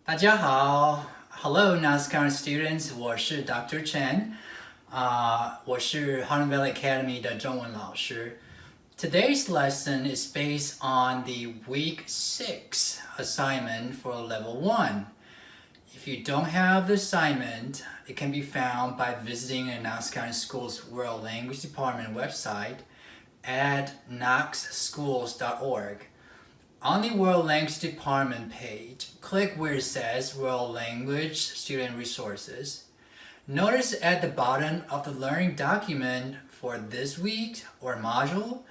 大家好，Hello NASCAR students，我是 Dr. Chen，我是 Harlem Valley Academy 的中文老师。Today's lesson is based on the Week 6 assignment for Level 1. If you don't have the assignment, it can be found by visiting the NASCAR School's World Language Department website at knoxschools.org. On the World Language Department page, click where it says World Language Student Resources. Notice at the bottom of the learning document for this week or module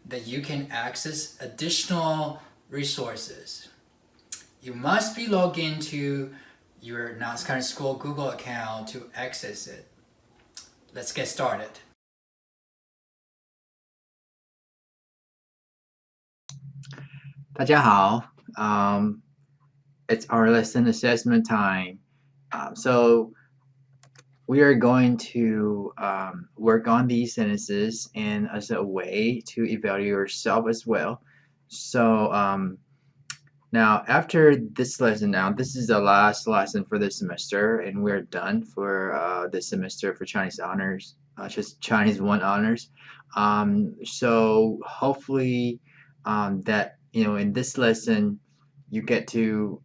that you can access additional resources. You must be logged into your Knox County School Google account to access it. Let's get started. It's our lesson assessment time. So we are going to work on these sentences and as a way to evaluate yourself as well. So now after this lesson, this is the last lesson for this semester, and we're done for this semester for Chinese honors, just Chinese 1 honors. So hopefully that in this lesson you get to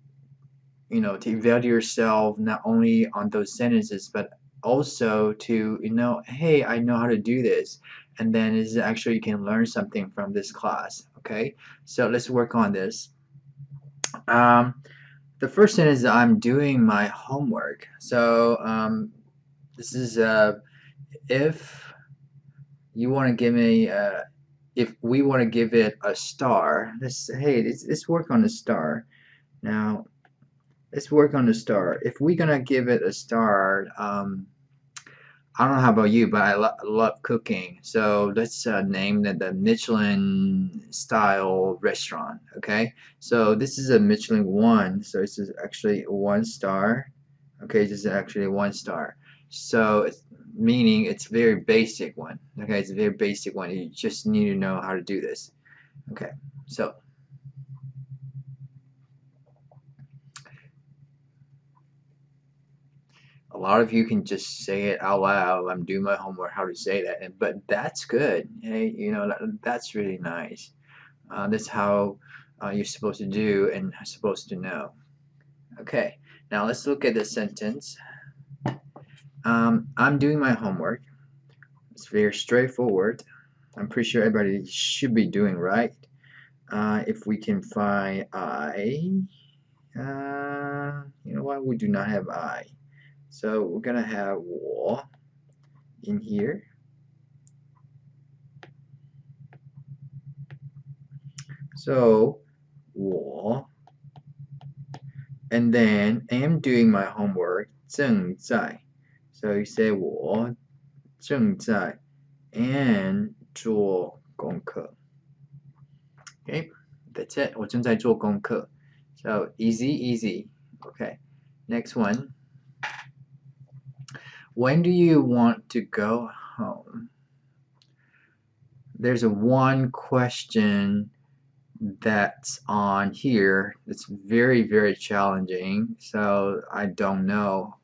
to evaluate yourself not only on those sentences but also to hey, I know how to do this, and then is actually you can learn something from this class. Okay, so let's work on this. um, the first sentence is I'm doing my homework. So this is if you want to give me if we want to give it a star, let's work on the star. Now let's work on the star. If we're gonna give it a star, I don't know how about you, but I love cooking. So let's name it the Michelin style restaurant. Okay, so this is a Michelin 1, so this is actually 1 star. Okay, this is actually 1 star. So it's meaning it's very basic one. Okay, it's a very basic one. You just need to know how to do this. Okay, so a lot of you can just say it out loud. I'm doing my homework, how to say that, but that's good. Hey, that's really nice. That's how you're supposed to do and supposed to know. Okay, now let's look at the sentence. I'm doing my homework. It's very straightforward. I'm pretty sure everybody should be doing right. If we can find I, you know what? We do not have I. So we're gonna have 我 in here. So 我 and then am doing my homework 正在. So you say 我正在 and 做功课. Okay, that's it. 我正在做功课. So easy. Okay, next one. When do you want to go home? There's a one question that's on here that's very challenging, so I don't know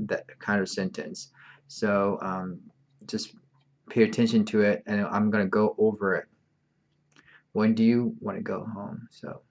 that kind of sentence. So just pay attention to it, and I'm gonna go over it. When do you want to go home? So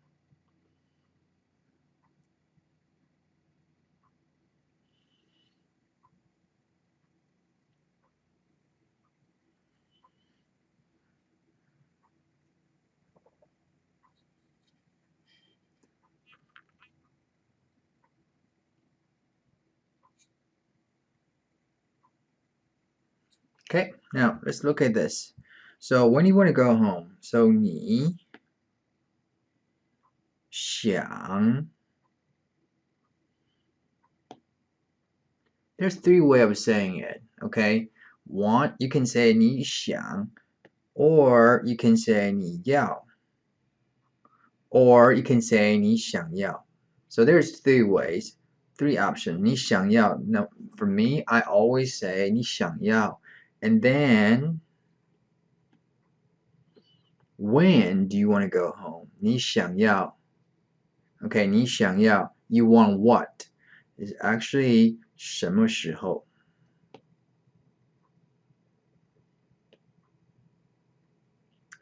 okay, now let's look at this. So when you want to go home, so 你想 there's 3 ways of saying it. Okay, want, you can say 你想 or you can say 你要 or you can say 你想要. So there's 3 ways, 3 options. 你想要. Now for me, I always say 你想要. And then when do you want to go home? 你想要. Okay, 你想要. you want what is actually 什么时候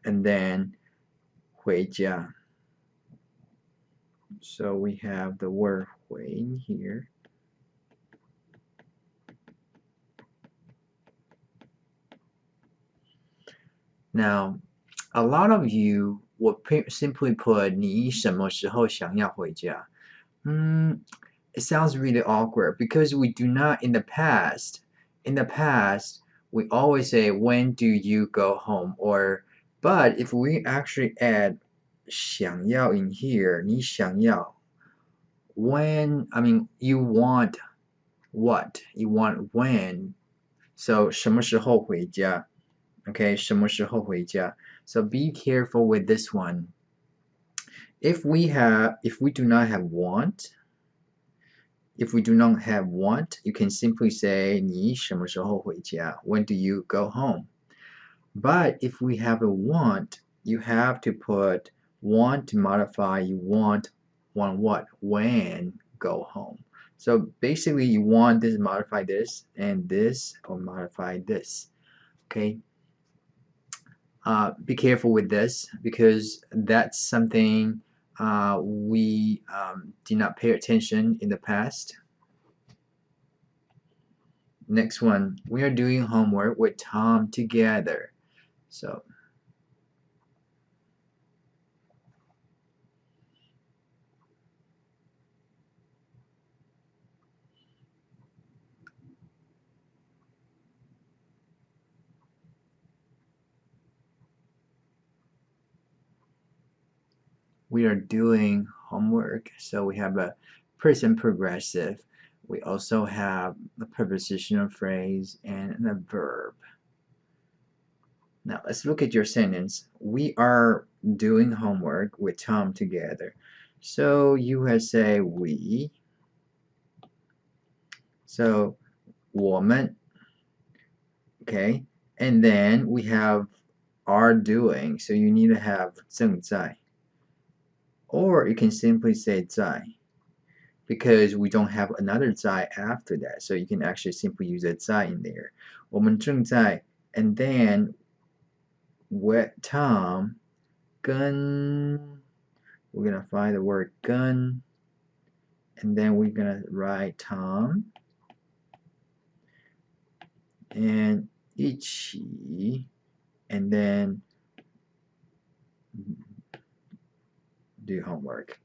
and then 回家 so we have the word 回 here. Now, a lot of you will simply put 你什么时候想要回家? It sounds really awkward because we do not in the past, we always say when do you go home but if we actually add 想要 in here, 你想要 you want what? You want when? So 什么时候回家? Okay, 什么时候回家? So be careful with this one. If we do not have want, you can simply say 你什么时候回家? When do you go home? But if we have a want, you have to put want to modify you want what? When go home. So basically you want this modify this and this or modify this. Okay. Be careful with this because that's something we did not pay attention in the past. Next one, we are doing homework with Tom together. So we are doing homework. So we have a present progressive. We also have a prepositional phrase and a verb. Now let's look at your sentence. We are doing homework with Tom together. So you have say we. So 我们, okay, and then we have are doing. So you need to have 正在. Or you can simply say 在 because we don't have another 在 after that. So you can actually simply use a 在 in there. 我们正在 and then with Tom 跟 we're gonna find the word 跟 and then we're gonna write Tom and 一起 and then do homework.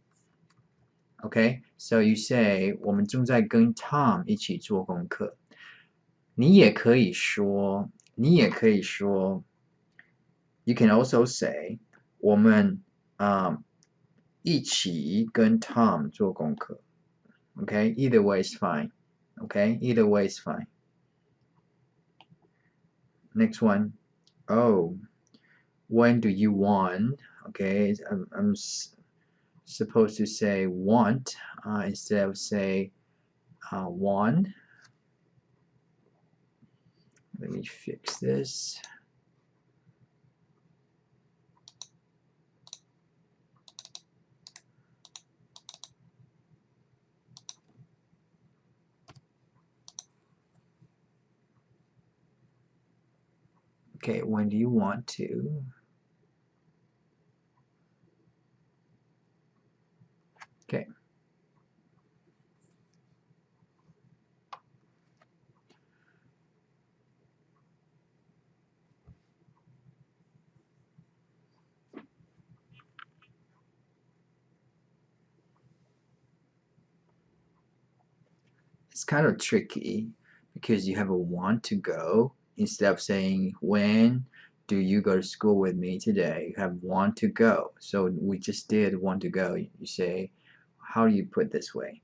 Okay, so you say 我们正在跟 Tom 一起做功课。你也可以说 you can also say 我们一起跟 Tom 做功课。Okay, either way is fine. Okay, either way is fine. Next one. Oh, when do you want? Okay, I'm supposed to say want instead of say want. Let me fix this. Okay, when do you want to? Okay. It's kind of tricky because you have a want to go instead of saying when do you go to school with me today, you have want to go. So we just did want to go. You say, how do you put this way?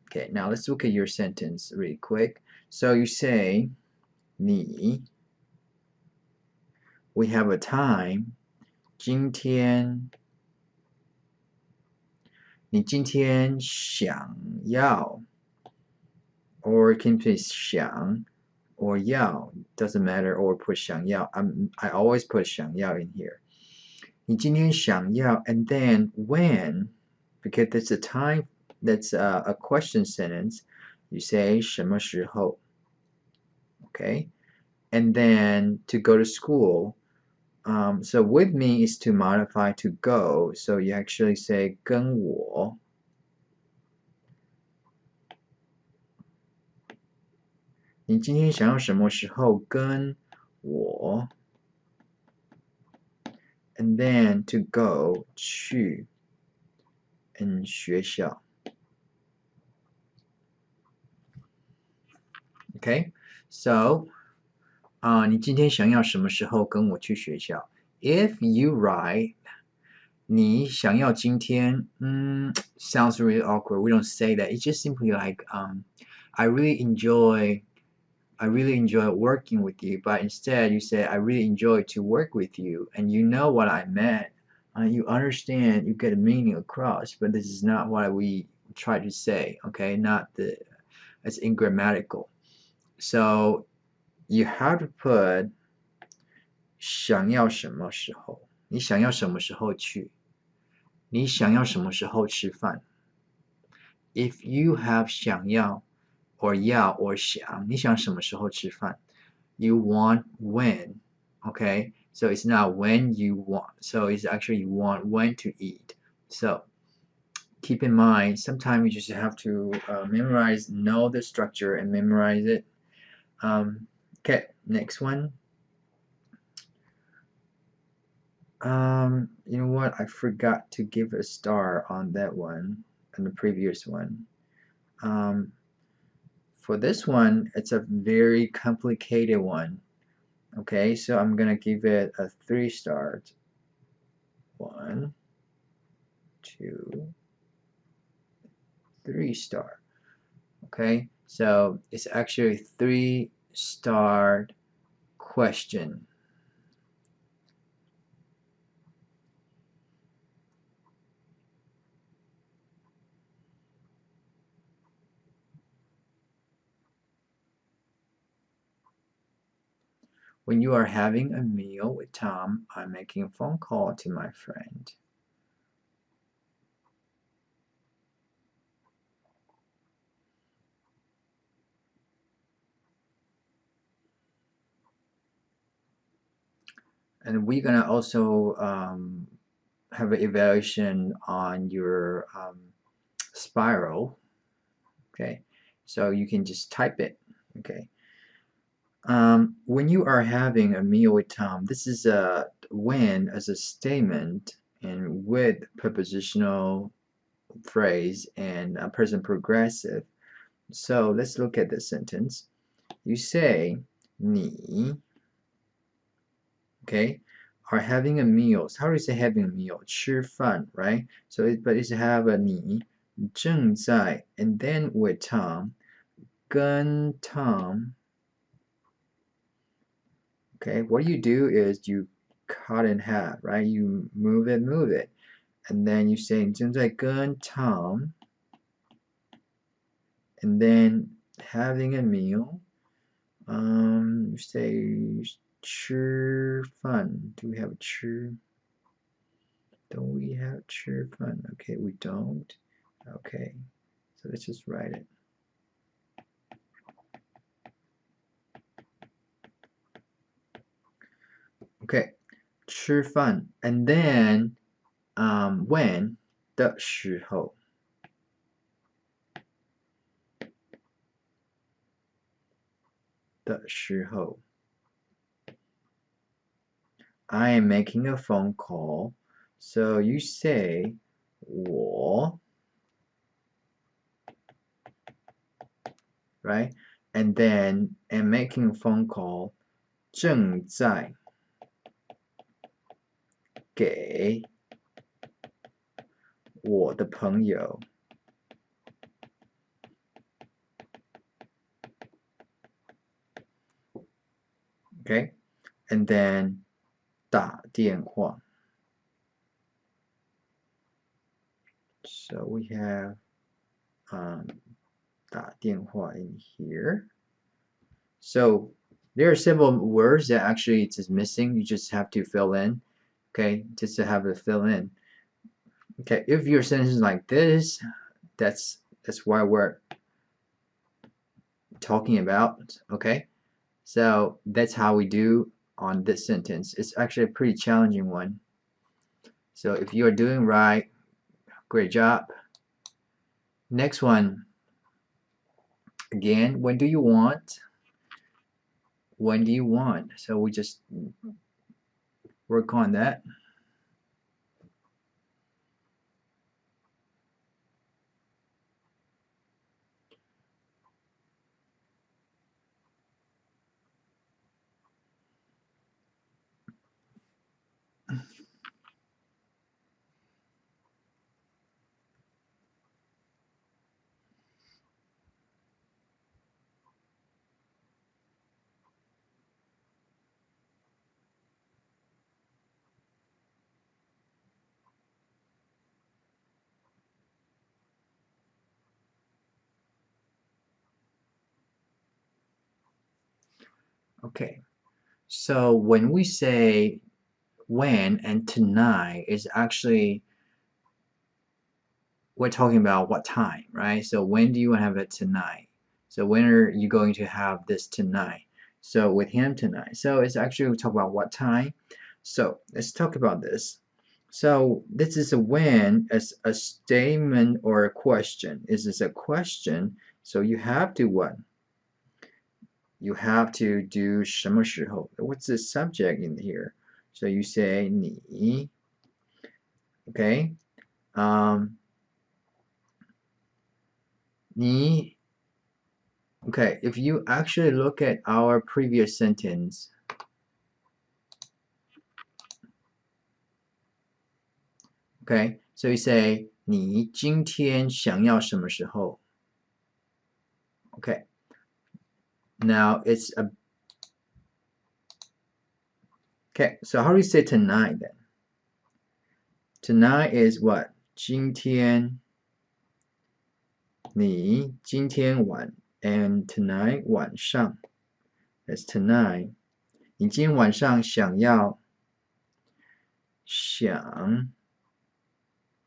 Okay, now let's look at your sentence really quick. So you say 你 we have a time 今天你今天想要 or it can be 想 or 要 doesn't matter or put 想要 I always put 想要 in here 你今天想要 and then when because there's a time that's a question sentence. You say 什么时候 okay? And then to go to school, so with me is to modify to go, so you actually say 跟我你今天想要什么时候跟我 and then to go 去 in 学校 okay? So 你今天想要什么时候跟我去学校 if you write 你想要今天 sounds really awkward. We don't say that. It's just simply like I really enjoy working with you, but instead you say I really enjoy to work with you, and you know what I meant. You understand, you get a meaning across, but this is not what we try to say. Okay, it's ingrammatical. So you have to put 想要什么时候？你想要什么时候去？你想要什么时候吃饭？ If you have 想要 or 要 or 想，你想什么时候吃饭？ You want when, okay? So it's not when you want. So it's actually you want when to eat. So keep in mind, sometimes you just have to know the structure and memorize it. Okay, next one. You know what? I forgot to give a star on that one, on the previous one. For this one, it's a very complicated one. Okay, so I'm gonna give it a 3 stars. 1, 2, 3 star. Okay, so it's actually a 3-star question. When you are having a meal with Tom, I'm making a phone call to my friend. And we're gonna also have an evaluation on your spiral. Okay, so you can just type it. Okay. When you are having a meal with Tom, this is a when as a statement and with prepositional phrase and a present progressive. So let's look at the sentence. You say 你 okay, are having a meal. So how do you say having a meal? 吃饭, right? So but it's have a 你正在 and then with Tom 跟 Tom. Okay, what you do is you cut in half, right? You move it, and then you say 正在跟 Tom, and then having a meal. You say 吃饭. Do we have 吃? Don't we have 吃饭? Okay, we don't. Okay, so let's just write it. Okay, 吃饭, and then when 的时候. I am making a phone call. So you say 我 right? And then am making a phone call 正在给我的朋友 okay? And then 打电话 so we have 打电话 in here. So there are several words that actually it's missing. You just have to fill in. Okay, just to have it fill in. Okay, if your sentence is like this, That's why we're talking about. Okay, so that's how we do on this sentence. It's actually a pretty challenging one. So if you are doing right, great job. Next one. Again, when do you want? When do you want? So we just work on that. Okay, so when we say when and tonight is actually we're talking about what time, right? So when do you want to have it tonight? So when are you going to have this tonight? So with him tonight. So it's actually we talk about what time. So let's talk about this. So this is a when as a statement or a question. This is a question. So you have to what? You have to do 什么时候? What's the subject in here? So you say 你, okay? 你 Okay, if you actually look at our previous sentence, okay, so you say 你今天想要什么时候? Okay, now it's a okay. So how do you say tonight then? Tonight is what? 今天你今天晚 and tonight 晚上 that's tonight. 你今天晚上想要想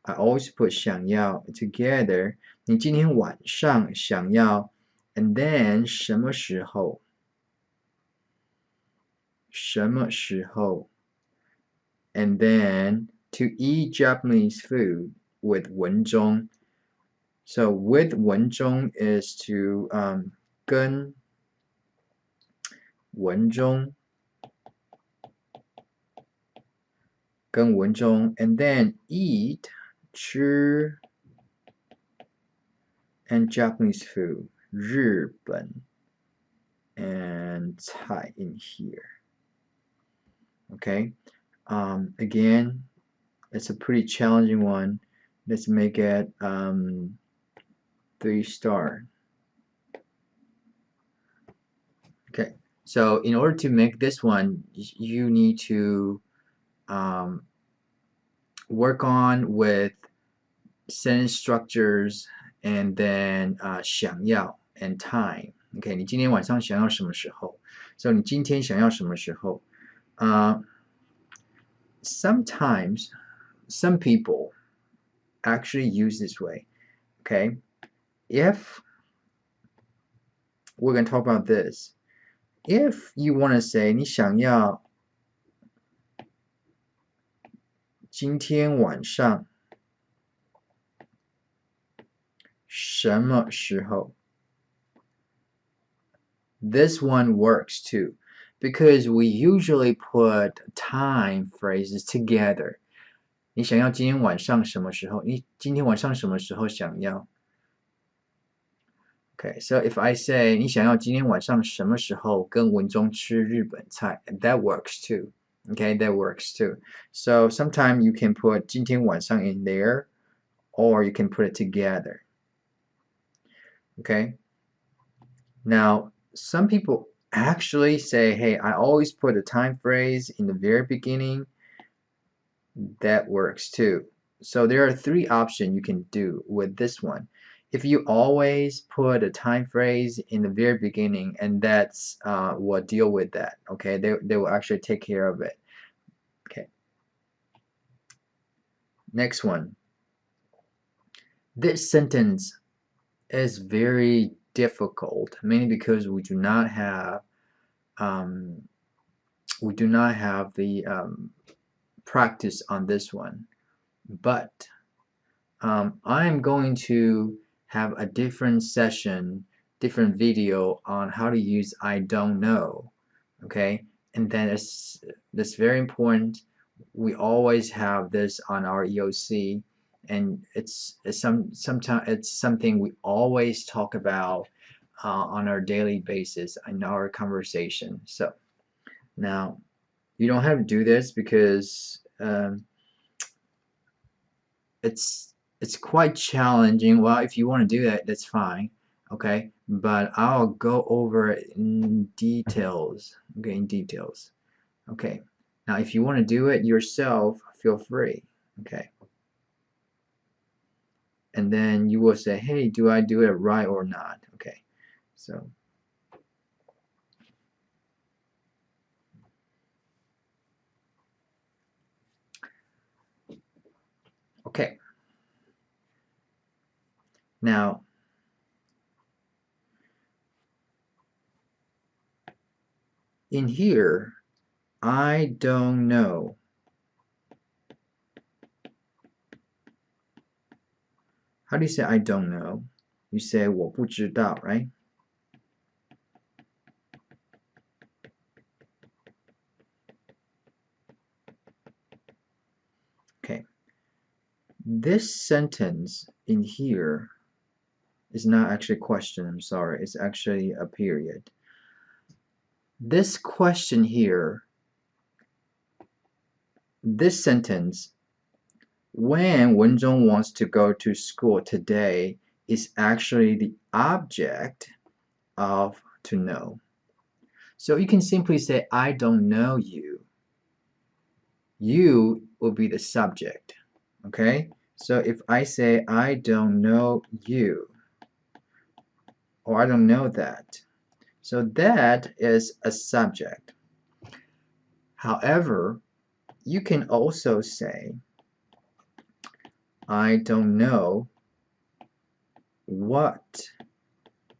I always put 想要 together. 你今天晚上想要 and then 什么时候？什么时候？ and then to eat Japanese food with 文中. So with 文中 is to 跟文中 and then eat 吃 and Japanese food 日本 and 菜 in here. Okay, again, it's a pretty challenging one. Let's make it 3-star. Okay, so in order to make this one, you need to work on with sentence structures and then 想要 and time. Okay, 你今天晚上想要什么时候? So 你今天想要什么时候? Sometimes some people actually use this way. Okay, if we're going to talk about this, if you want to say 你想要今天晚上什么时候? This one works too, because we usually put time phrases together. 你想要今天晚上什么时候? 你今天晚上什么时候想要? Okay, so if I say 你想要今天晚上什么时候跟文中吃日本菜? That works too. Okay, that works too. So sometimes you can put 今天晚上 in there, or you can put it together. Okay. Now, some people actually say, hey, I always put a time phrase in the very beginning. That works too. So there are 3 options you can do with this one. If you always put a time phrase in the very beginning, and that's what deal with that. Okay, they will actually take care of it. Okay. Next one. This sentence is very difficult, mainly because we do not have the practice on this one. But I'm going to have a different session, different video on how to use I don't know. Okay, and then that's very important. We always have this on our EOC, and it's sometimes it's something we always talk about on our daily basis in our conversation. So now you don't have to do this because it's quite challenging. Well, if you want to do that, that's fine. Okay, but I'll go over it in details. Okay, in details. Okay, now if you want to do it yourself, feel free. Okay, and then you will say, hey, do I do it right or not? Okay, so okay, now in here, I don't know. How do you say I don't know? You say 我不知道, right? Okay. This sentence in here is not actually a question, I'm sorry. It's actually a period. This question here, this sentence, when Wenzhong wants to go to school today, is actually the object of to know. So you can simply say, I don't know you. You will be the subject. Okay? So if I say, I don't know you, or I don't know that, so that is a subject. However, you can also say, I don't know what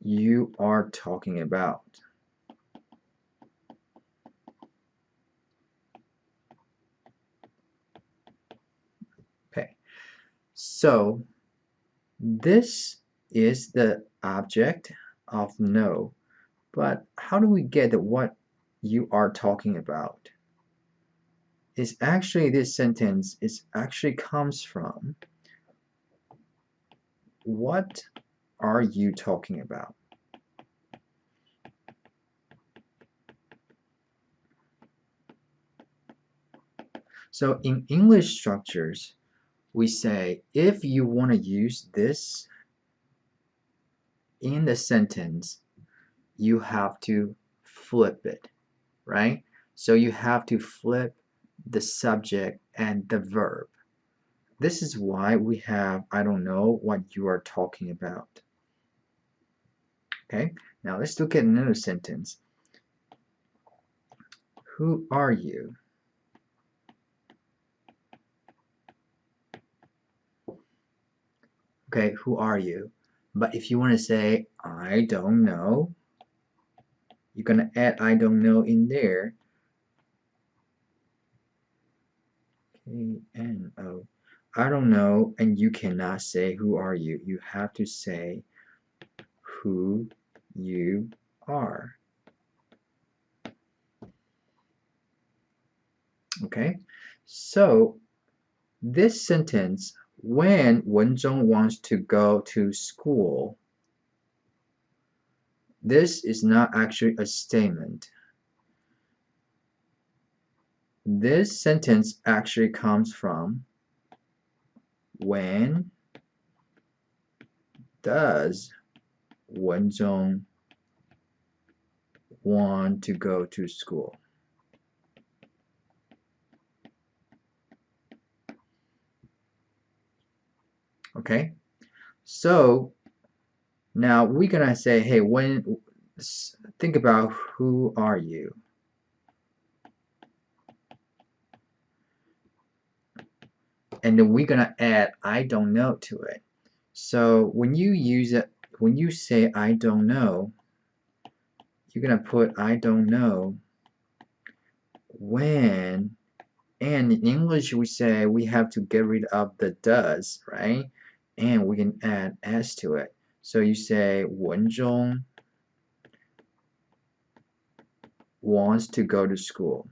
you are talking about. Okay, so this is the object of know, but how do we get what you are talking about? Is actually this sentence is actually comes from what are you talking about? So in English structures, we say if you want to use this in the sentence, you have to flip it, right? So you have to flip the subject and the verb. This is why we have I don't know what you are talking about. Okay, now let's look at another sentence. Who are you? Okay, who are you? But if you want to say I don't know, you're gonna add I don't know in there. K-N-O. I don't know, and you cannot say who are you. You have to say who you are. Okay, so this sentence, when Wenzhong wants to go to school, this is not actually a statement. This sentence actually comes from when does Wenzhong want to go to school? Okay, so now we're gonna say, hey, think about who are you? And then we're gonna add I don't know to it. So when you use it, when you say I don't know, you're gonna put I don't know when, and in English we say we have to get rid of the does, right? And we can add s to it. So you say 文中 wants to go to school.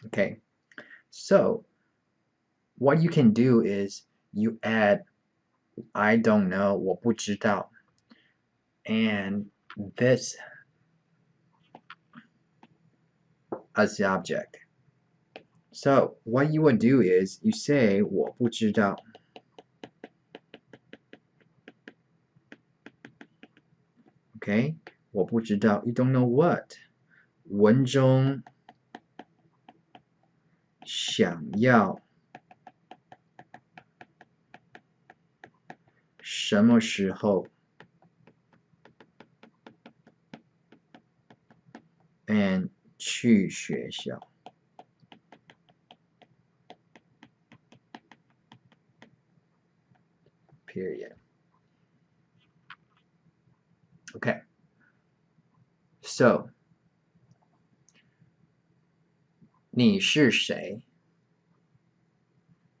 Okay, so what you can do is you add I don't know, 我不知道, and this as the object. So what you would do is you say 我不知道. Okay, 我不知道, you don't know what. 文中想要什么时候 and 去学校 period. Okay, so 你是谁？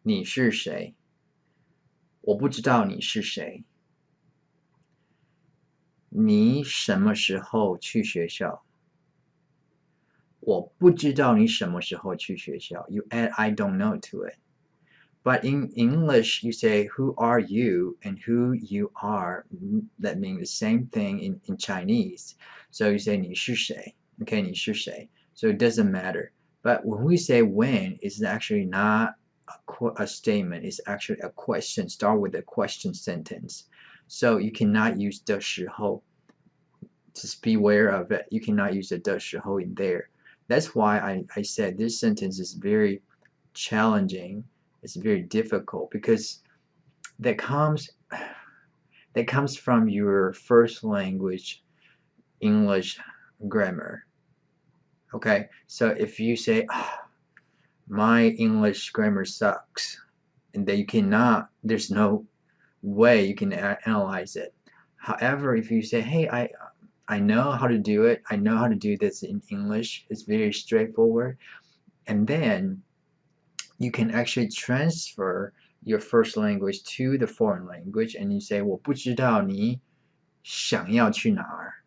你是谁？我不知道你是谁。你什么时候去学校？我不知道你什么时候去学校。You add I don't know to it. But in English, you say who are you and who you are. That means the same thing in Chinese. So you say 你是谁? Okay, 你是谁? So it doesn't matter. But when we say when, it's actually not a statement. It's actually a question. Start with a question sentence. So you cannot use 的时候. Just be aware of it. You cannot use the 的时候 in there. That's why I said this sentence is very challenging. It's very difficult because that comes from your first language English grammar. Okay, so if you say my English grammar sucks, and then you cannot, there's no way you can analyze it. However, if you say, hey, I know how to do it, I know how to do this in English, it's very straightforward, and then you can actually transfer your first language to the foreign language, and you say 我不知道你想要去哪儿.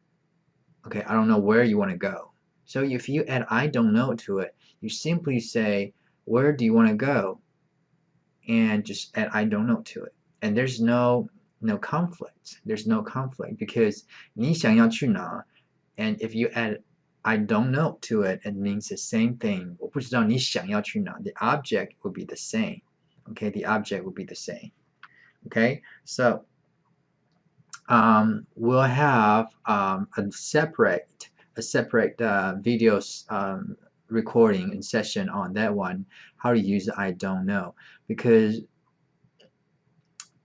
Okay, I don't know where you want to go. So if you add I don't know to it, you simply say where do you want to go, and just add I don't know to it, and there's no conflict. There's no conflict because 你想要去哪, and if you add I don't know to it, it means the same thing. 我不知道你想要去哪. The object would be the same. Okay, the object would be the same. Okay, so we'll have a separate video recording and session on that one, how to use I don't know, because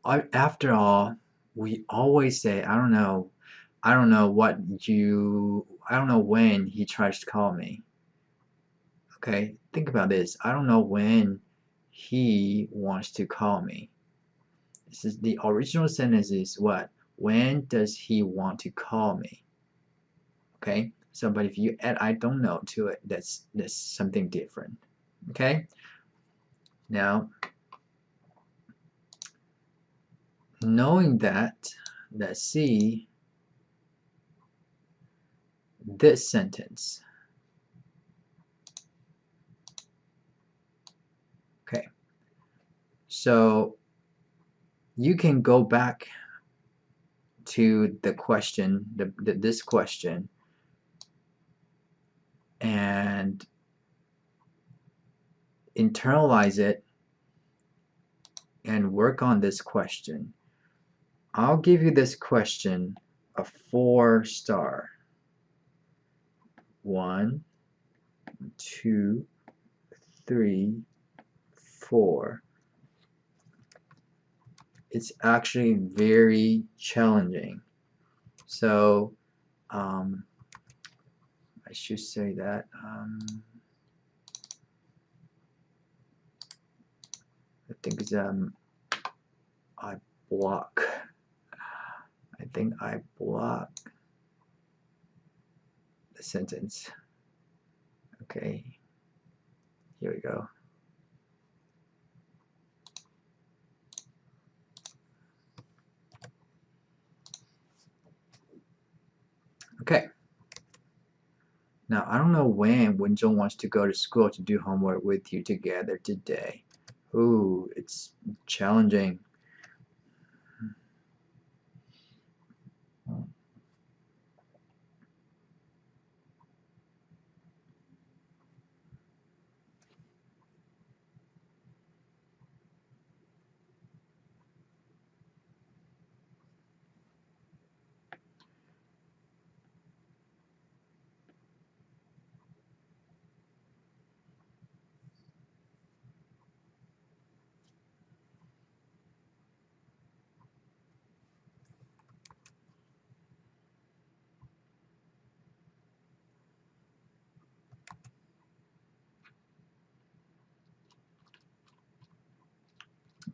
after all, we always say I don't know when he tries to call me. Okay, think about this. I don't know when he wants to call me. This is the original sentence is what? When does he want to call me? Okay, so but if you add I don't know to it, that's something different. Okay, now knowing that, let's see this sentence. Okay, so you can go back to the question, this question, and internalize it and work on this question. I'll give you this question a 4-star. 1, 2, 3, 4. It's actually very challenging. So I should say that I think it's I block. I think I block the sentence. Okay, here we go. Okay. Now, I don't know when Wenjong wants to go to school to do homework with you together today. Ooh, it's challenging.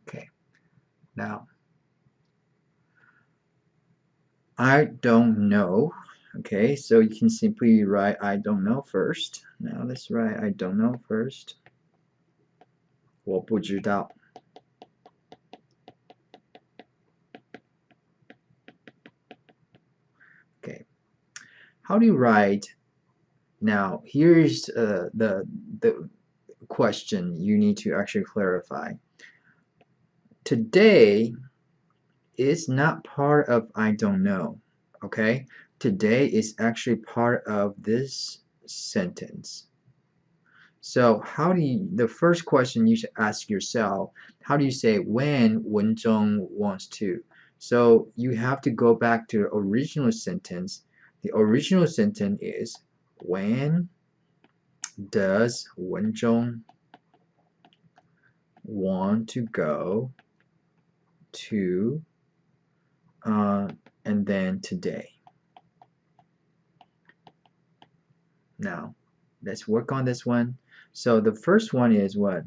Okay, now, I don't know. Okay, so you can simply write I don't know first. Now let's write I don't know first. 我不知道. Okay, how do you write? Now here's the question you need to actually clarify. Today is not part of I don't know. Okay, today is actually part of this sentence. So how do you, the first question you should ask yourself, how do you say when Wenjong wants to? So you have to go back to the original sentence. The original sentence is when does Wenjong want to go to and then today. Now let's work on this one. So the first one is what?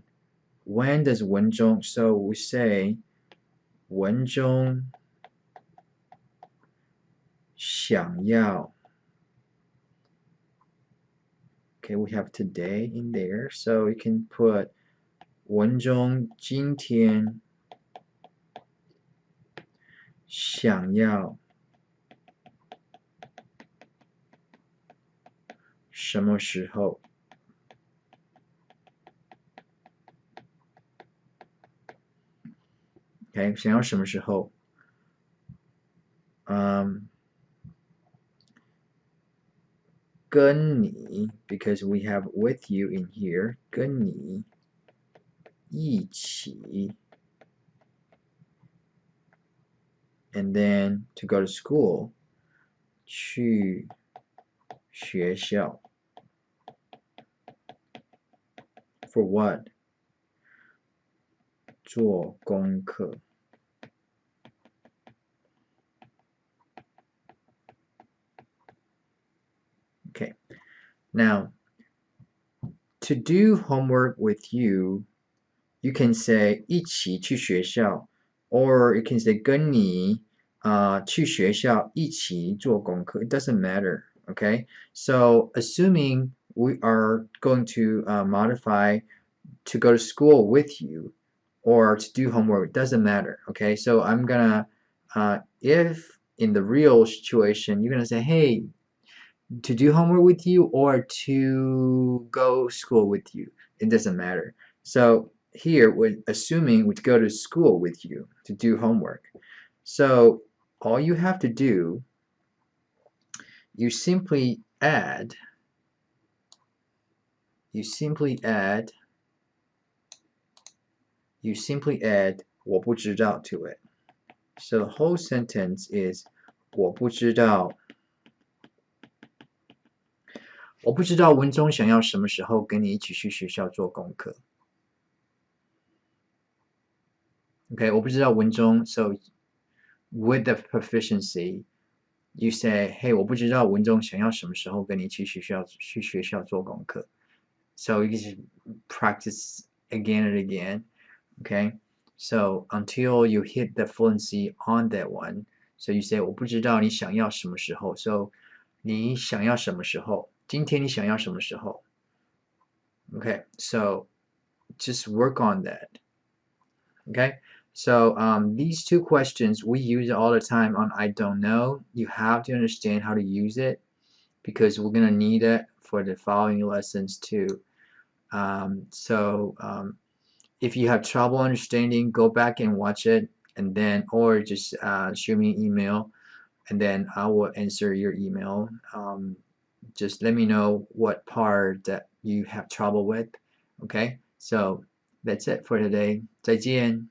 When does Wenjong? So we say Wenjong 想要. Okay, we have today in there, so we can put 文中今天想要什么时候? Okay, 想要什么时候? Um, 跟你 because we have with you in here, 跟你一起 and then to go to school 去学校 for what? 做功课 Okay, now to do homework with you, you can say 一起去学校 or you can say 跟你去学校一起做功课. It doesn't matter, okay? So assuming we are going to modify to go to school with you or to do homework, it doesn't matter, okay? So I'm gonna, if in the real situation, you're gonna say, hey, to do homework with you or to go school with you, it doesn't matter. So here we're assuming we go to school with you to do homework. So all you have to do, you simply add 我不知道 to it. So the whole sentence is 我不知道文中想要什么时候跟你一起去学校做功课。Okay, 我不知道文中 so with the proficiency, you say, hey, 我不知道文中想要什么时候跟你去学校做功课. So you can just practice again and again, okay? So until you hit the fluency on that one, so you say 我不知道你想要什么时候. So 你想要什么时候？今天你想要什么时候？ Okay, so just work on that. Okay, so these two questions we use all the time on I don't know. You have to understand how to use it because we're gonna need it for the following lessons too. If you have trouble understanding, go back and watch it, and then or just shoot me an email, and then I will answer your email. Just let me know what part that you have trouble with. Okay, so that's it for today. 再见。